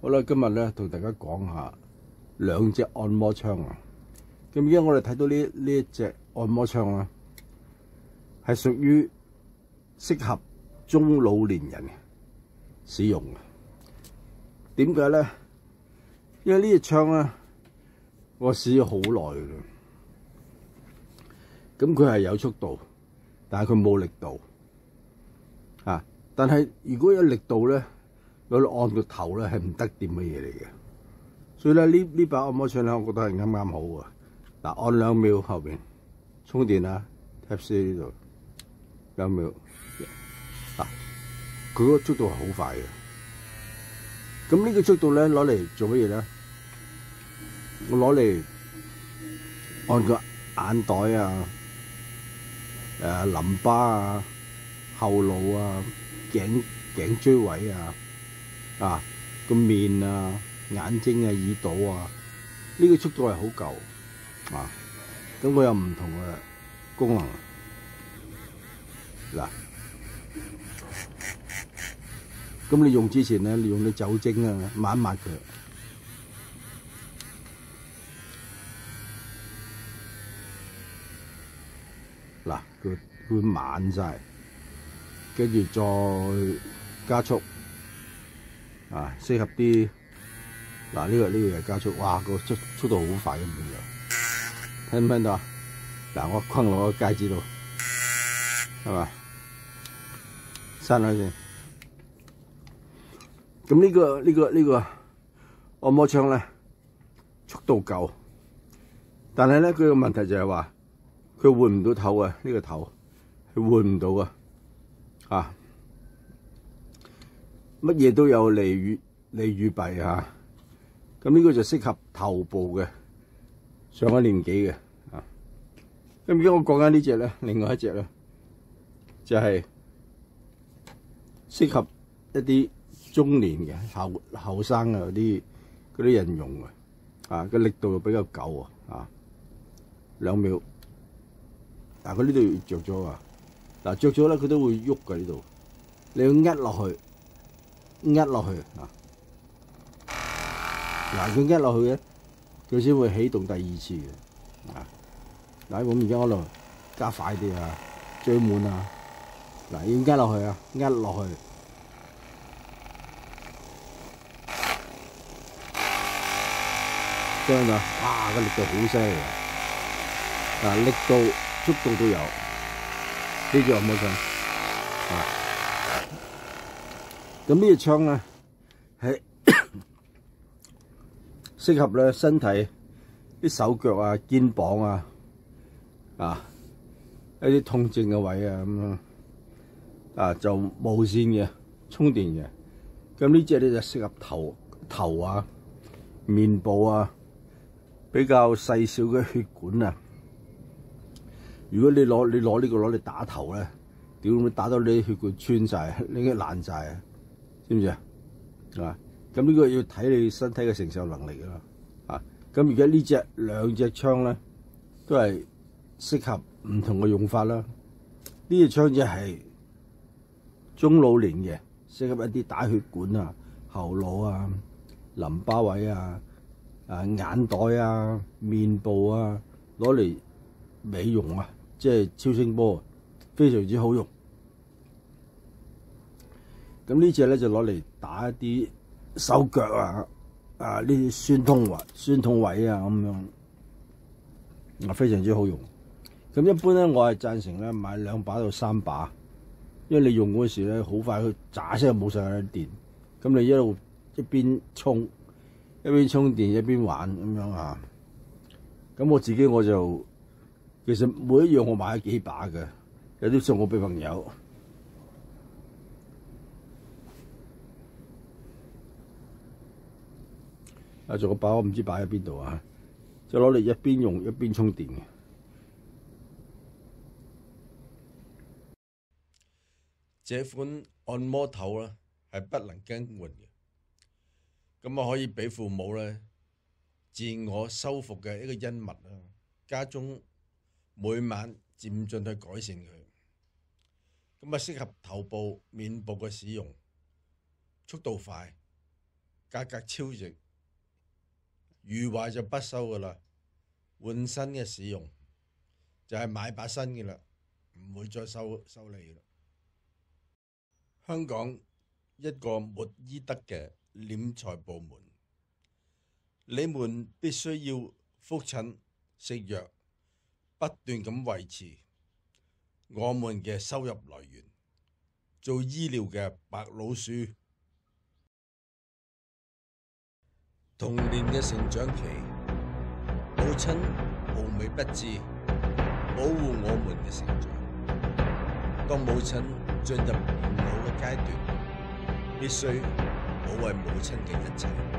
好啦，今日咧同大家講下兩隻按摩槍啊。咁而家我哋睇到呢一隻按摩槍啊，係屬於適合中老年人使用嘅。點解咧？因為呢隻槍咧，我試咗好耐嘅。咁佢係有速度，但係佢冇力度啊。但係如果有力度咧，攞嚟按個頭咧係唔得掂嘅嘢嚟嘅。所以咧呢把按摩槍咧，我覺得係啱啱好啊。嗱，按2秒後邊充電啊 ，Type C 呢度2秒。嗱，佢個速度係好快嘅。咁呢個速度咧攞嚟做乜嘢咧？我攞嚟按個眼袋啊、淋巴啊、後腦啊、頸椎位啊、個面啊、眼睛啊、耳朵啊，呢個速度係好夠啊！咁佢有唔同嘅功能。嗱，咁你用之前咧，你用啲酒精啊抹一抹佢。嗱，佢會慢晒，跟住再加速啊，適合啲。嗱，呢個係加速，哇，個速度好快咁樣，聽唔聽到啊？嗱，我困落個戒指度，係嘛？閂開先。咁呢個按摩槍咧，速度夠，但係咧佢個問題就係話，佢換唔到頭啊！呢個頭佢換唔到啊！啊，乜嘢都有利與弊啊！咁呢個就適合頭部嘅上咗年紀嘅啊。咁而家我講緊呢隻咧，另外一隻咧就係適合一啲中年嘅後生嘅嗰啲人用嘅啊，個力度比較夠啊，2秒。嗱，佢呢度着咗啊！嗱，着咗咧，佢都會喐嘅呢度。你要壓落去啊！嗱，佢壓落去咧，佢先會起動第2次嘅啊！嗱，咁而家我度加快啲啊，追滿啊！嗱，要壓落去啊，壓落去。聽到？哇！個力度好犀利啊！嗱，力度、速度都有，呢隻按摩槍啊。咁呢隻槍咧係適合咧身體啲手腳啊、肩膀啊一啲痛症嘅位啊咁樣啊，就無線嘅充電嘅。咁呢隻咧就適合頭啊、面部啊比較細小嘅血管啊。如果你攞呢個攞嚟打頭咧，屌會打到你啲血管穿晒，你嘅爛晒啊！知唔知啊？啊！咁呢個要睇你身體嘅承受能力啦。啊！咁而家兩隻槍咧，都係適合唔同嘅用法啦。呢隻槍就係中老年嘅，適合一啲打血管啊、後腦啊、淋巴位啊、眼袋啊、面部啊，攞嚟美容啊，即係超聲波，非常之好用。咁呢隻咧就攞嚟打一啲手腳啊呢啲酸痛位啊咁樣，非常之好用。咁一般咧，我係贊成咧買2把到3把，因為你用嗰時咧好快，佢喳聲冇晒啲電。咁你一邊充電一邊玩咁樣啊。咁我自己其實每一樣我買咗幾把嘅，有啲送我俾朋友。仲有把我唔知擺喺邊度啊！就攞嚟一邊用一邊充電嘅。這款按摩頭咧係不能更換嘅，咁啊可以俾父母咧自我修復嘅一個恩物啊，家中每晚漸進去改善佢。咁啊適合頭部、面部嘅使用，速度快，價格超值，遇壞就不收噶啦，換新嘅使用，就係買把新嘅啦，唔會再收你啦。香港一個沒醫德嘅斂財部門，你們必須要覆診食藥，不斷咁維持我們嘅收入來源，做醫療嘅白老鼠。童年嘅成長期，母親無微不至保護我們嘅成長。當母親進入年老嘅階段，必須保衛母親嘅一切。